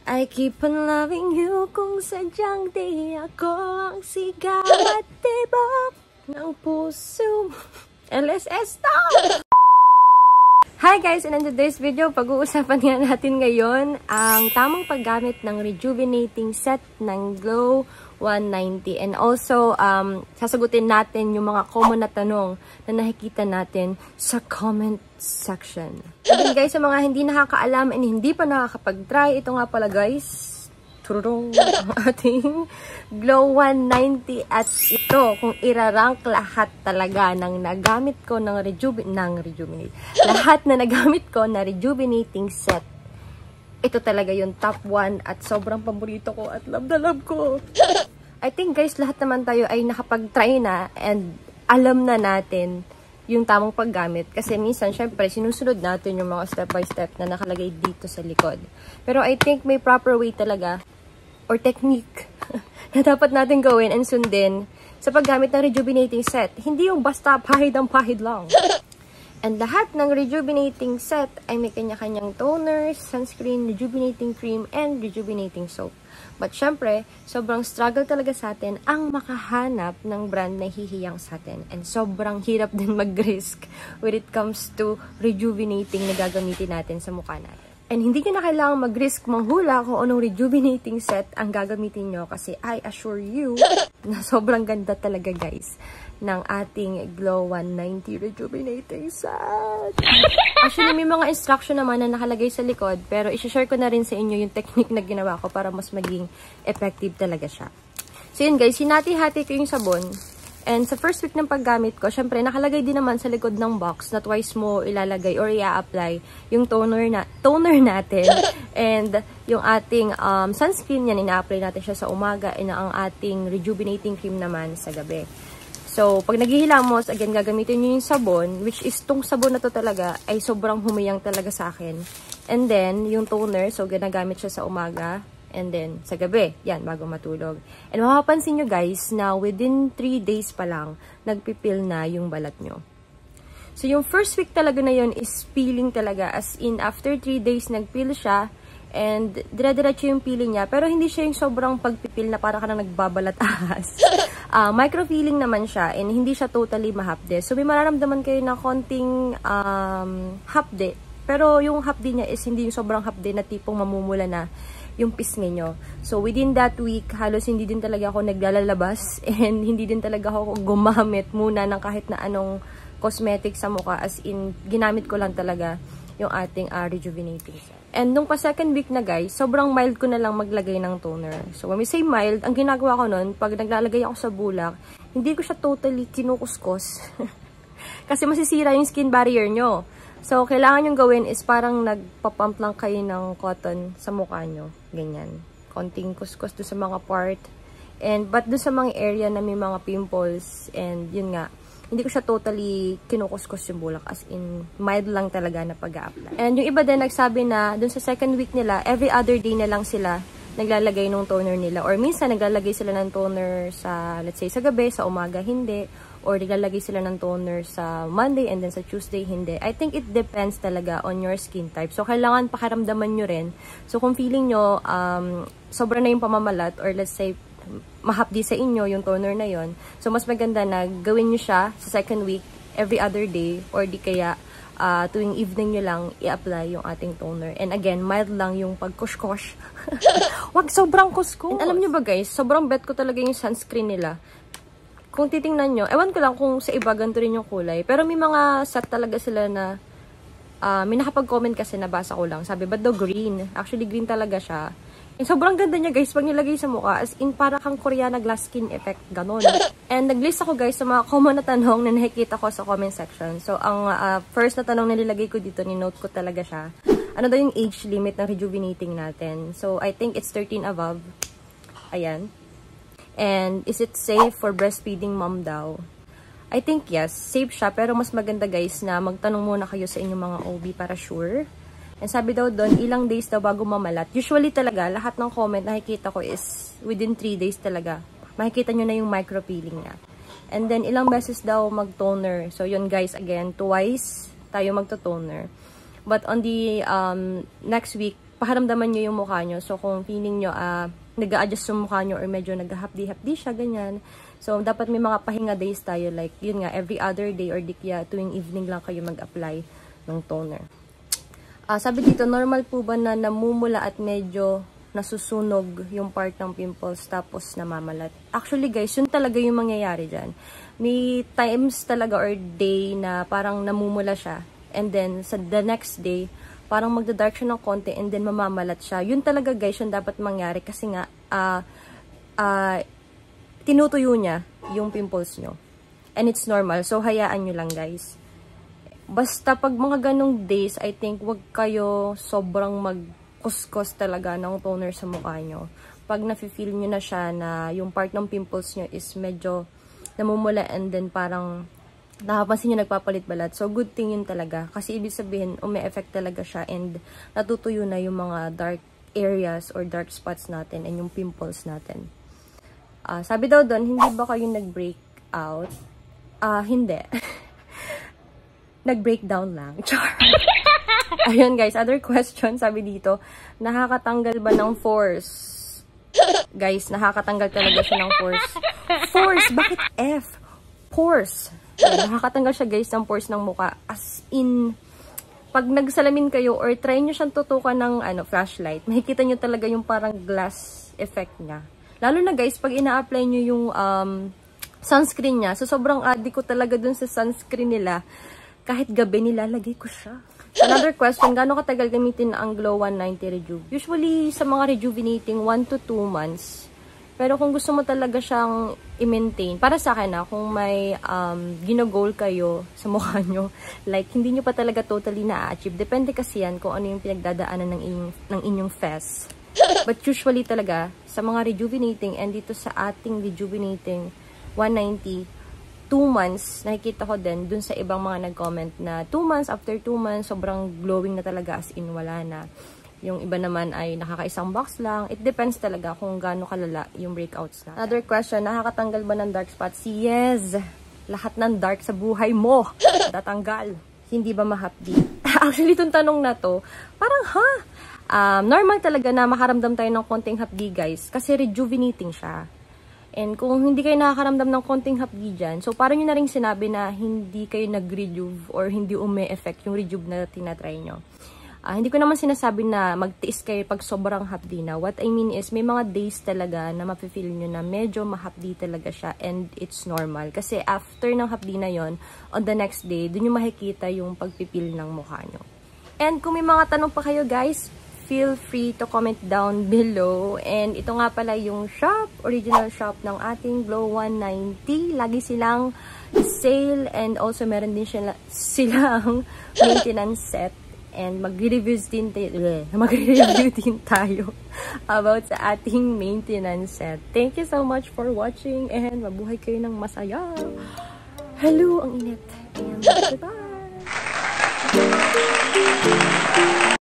I keep on loving you kung sadyang di ako ang sigaw at tibok ng puso. LSS stop! Hi guys! And in today's video, pag-uusapan nga natin ngayon ang tamang paggamit ng rejuvenating set ng Glow 190. And also, sasagutin natin yung mga common na tanong na nakikita natin sa comment section. And guys, sa mga hindi nakakaalam and hindi pa nakakapag-try, ito nga pala guys, tururong ang ating Glow 190. At ito, kung irarank lahat talaga ng nagamit ko ng rejuvenate, lahat na nagamit ko na rejuvenating set, ito talaga yung top 1 at sobrang paborito ko at love na love ko. I think guys, lahat naman tayo ay nakapag-try na and alam na natin yung tamang paggamit. Kasi minsan, syempre, sinusunod natin yung mga step by step na nakalagay dito sa likod. Pero I think may proper way talaga or technique na dapat natin gawin and sundin sa paggamit ng rejuvenating set. Hindi yung basta pahid ang pahid lang. And lahat ng rejuvenating set ay may kanya-kanyang toner, sunscreen, rejuvenating cream, and rejuvenating soap. But syempre, sobrang struggle talaga sa atin ang makahanap ng brand na hihiyang sa atin. And sobrang hirap din mag-risk when it comes to rejuvenating na gagamitin natin sa mukha natin. And hindi nyo na kailangan mag-risk manghula kung anong rejuvenating set ang gagamitin nyo kasi I assure you na sobrang ganda talaga guys ng ating Glow 190 rejuvenating set. Actually, may mga instruction naman na nakalagay sa likod pero i-share ko na rin sa inyo yung technique na ginawa ko para mas maging effective talaga siya. So yun guys, hinati-hati ko yung sabon. And sa first week ng paggamit ko, syempre nakalagay din naman sa likod ng box na twice mo ilalagay or i-apply yung toner natin and yung ating sunscreen yan, ina-apply natin siya sa umaga and ang ating rejuvenating cream naman sa gabi. So, pag naghihilamos, again, gagamitin nyo yung sabon, which is tong sabon na to talaga ay sobrang humiyang talaga sa akin. And then, yung toner, so ginagamit siya sa umaga. And then, sa gabi, yan, bago matulog. And mapapansin nyo guys, na within 3 days pa lang, nagpipil na yung balat nyo. So, yung first week talaga na yun is peeling talaga. As in, after 3 days, nagpeel siya. And, dire-diretso yung peeling niya. Pero hindi siya yung sobrang pagpipil na para ka na nagbabalat ahas. Micro-peeling naman siya. And, hindi siya totally mahapde. So, may mararamdaman kayo na konting hapde. Pero, yung hapde niya is hindi yung sobrang hapde na tipong mamumula na yung pisngi nyo. So, within that week, halos hindi din talaga ako naglalabas and hindi din talaga ako gumamit muna ng kahit na anong cosmetic sa mukha. As in, ginamit ko lang talaga yung ating rejuvenating set. And nung pa second week na guys, sobrang mild ko na lang maglagay ng toner. So, when we say mild, ang ginagawa ko nun, pag naglalagay ako sa bulak, hindi ko siya totally kinukuskos. Kasi masisira yung skin barrier nyo. So, kailangan yung gawin is parang nagpapump lang kayo ng cotton sa mukha nyo. Ganyan. Konting kuskus doon sa mga part. But doon sa mga area na may mga pimples. And yun nga, hindi ko siya totally kinukuskus yung bulak. As in, mild lang talaga na pag-a-apply. And yung iba din nagsabi na, doon sa second week nila, every other day na lang sila naglalagay ng toner nila. Or minsan, naglalagay sila ng toner sa, let's say, sa gabi, sa umaga, hindi. Or naglalagay sila ng toner sa Monday and then sa Tuesday, hindi. I think it depends talaga on your skin type. So, kailangan pakaramdaman nyo rin. So, kung feeling nyo, sobra na yung pamamalat or let's say, mahapdi sa inyo yung toner na yon. So, mas maganda na gawin nyo siya sa second week, every other day, or di kaya tuwing evening nyo lang i-apply yung ating toner. And again, mild lang yung pag-kush-kush. Wag sobrang kuskos. And alam nyo ba guys, sobrang bet ko talaga yung sunscreen nila. Kung titingnan nyo, ewan ko lang kung sa iba ganito rin yung kulay. Pero may mga set talaga sila na, may nakapag-comment kasi nabasa ko lang. Sabi, ba't daw green? Actually, green talaga siya. And sobrang ganda niya guys, pag nilagay sa mukha. As in, para kang Koreana glass skin effect. Ganon. And nag-list ako guys sa mga common na tanong na nakikita ko sa comment section. So, ang first na tanong na nilagay ko dito, ni-note ko talaga siya. Ano daw yung age limit ng rejuvenating natin? So, I think it's 13 above. Ayan. And is it safe for breastfeeding mom daw? I think yes, safe siya. Pero mas maganda guys na magtanong muna kayo sa inyong mga OB para sure. And sabi daw doon, ilang days daw bago mamalat. Usually talaga, lahat ng comment nakikita ko is within 3 days talaga. Makikita nyo na yung micro-peeling niya. And then ilang beses daw mag-toner. So yun guys, again, twice tayo magto-toner. But on the next week, paharamdaman nyo yung mukha nyo. So, kung feeling nyo, nag-a-adjust yung mukha nyo or medyo nag-hapdi-hapdi siya, ganyan. So, dapat may mga pahinga days tayo. Like, yun nga, every other day or di kaya tuwing evening lang kayo mag-apply ng toner. Sabi dito, normal po ba na namumula at medyo nasusunog yung part ng pimples tapos namamalat? Actually guys, yun talaga yung mangyayari dyan. May times talaga or day na parang namumula siya. And then, sa the next day, parang magda-dark siya ng konti and then mamamalat siya. Yun talaga guys, yun dapat mangyari kasi nga, tinutuyo niya yung pimples nyo. And it's normal. So, hayaan nyo lang guys. Basta pag mga ganong days, I think wag kayo sobrang mag-kuskus talaga ng toner sa mukha nyo. Pag nafe-feel nyo na siya na yung part ng pimples nyo is medyo namumula and then parang nakapansin nyo nagpapalit balat. So, good thing yun talaga. Kasi ibig sabihin, may effect talaga siya and natutuyo na yung mga dark areas or dark spots natin and yung pimples natin. Sabi daw doon, hindi ba kayo nag-break out? Hindi. Nag-breakdown lang. Ayun guys, other question, sabi dito, nakakatanggal ba ng force? Guys, nakakatanggal talaga siya ng force. Force? Bakit F? Pores. Nakakatanggal siya guys ng pores ng muka. As in, pag nagsalamin kayo or try nyo siyang tutukan ng flashlight, makikita nyo talaga yung parang glass effect niya. Lalo na guys, pag ina-apply nyo yung sunscreen niya, so sobrang addict ko talaga dun sa sunscreen nila. Kahit gabi nilalagay ko siya. Another question, gaano katagal gamitin ang Glow 190 Rejuve? Usually, sa mga rejuvenating, 1 to 2 months. Pero kung gusto mo talaga siyang i-maintain, para sa akin kung may gino-goal kayo sa mukha nyo, like, hindi nyo pa talaga totally na-achieve. Depende kasi yan kung ano yung pinagdadaanan ng inyong face. But usually talaga, sa mga rejuvenating, and dito sa ating rejuvenating 190, 2 months, nakikita ko din dun sa ibang mga nag-comment na 2 months, after 2 months, sobrang glowing na talaga as in wala na. Yung iba naman ay nakakaisang box lang. It depends talaga kung gaano kalala yung breakouts na. Another question, nakakatanggal ba ng dark spots? Yes! Lahat ng dark sa buhay mo, tatanggal. Hindi ba mahapdi? Actually, itong tanong na to, parang normal talaga na makaramdam tayo ng konting hapdi guys, kasi rejuvenating siya. And kung hindi kayo nakakaramdam ng konting hapdi dyan, so parang yun na rin sinabi na hindi kayo nag-rejuve or hindi umi-effect yung rejuve na tinatry nyo. Hindi ko naman sinasabi na magtiis kayo pag sobrang hapdi na. What I mean is, may mga days talaga na mapifeel nyo na medyo mahapdi talaga siya and it's normal. Kasi after ng hapdi na yon, on the next day, dun yung makikita yung pagpipil ng mukha nyo. And kung may mga tanong pa kayo guys, feel free to comment down below. And ito nga pala yung shop, original shop ng ating Glow 190. Lagi silang sale and also meron din silang maintenance set. And magre-review din tayo about sa ating maintenance set. Thank you so much for watching and mabuhay kayo ng masaya. Hello, ang init. And bye-bye!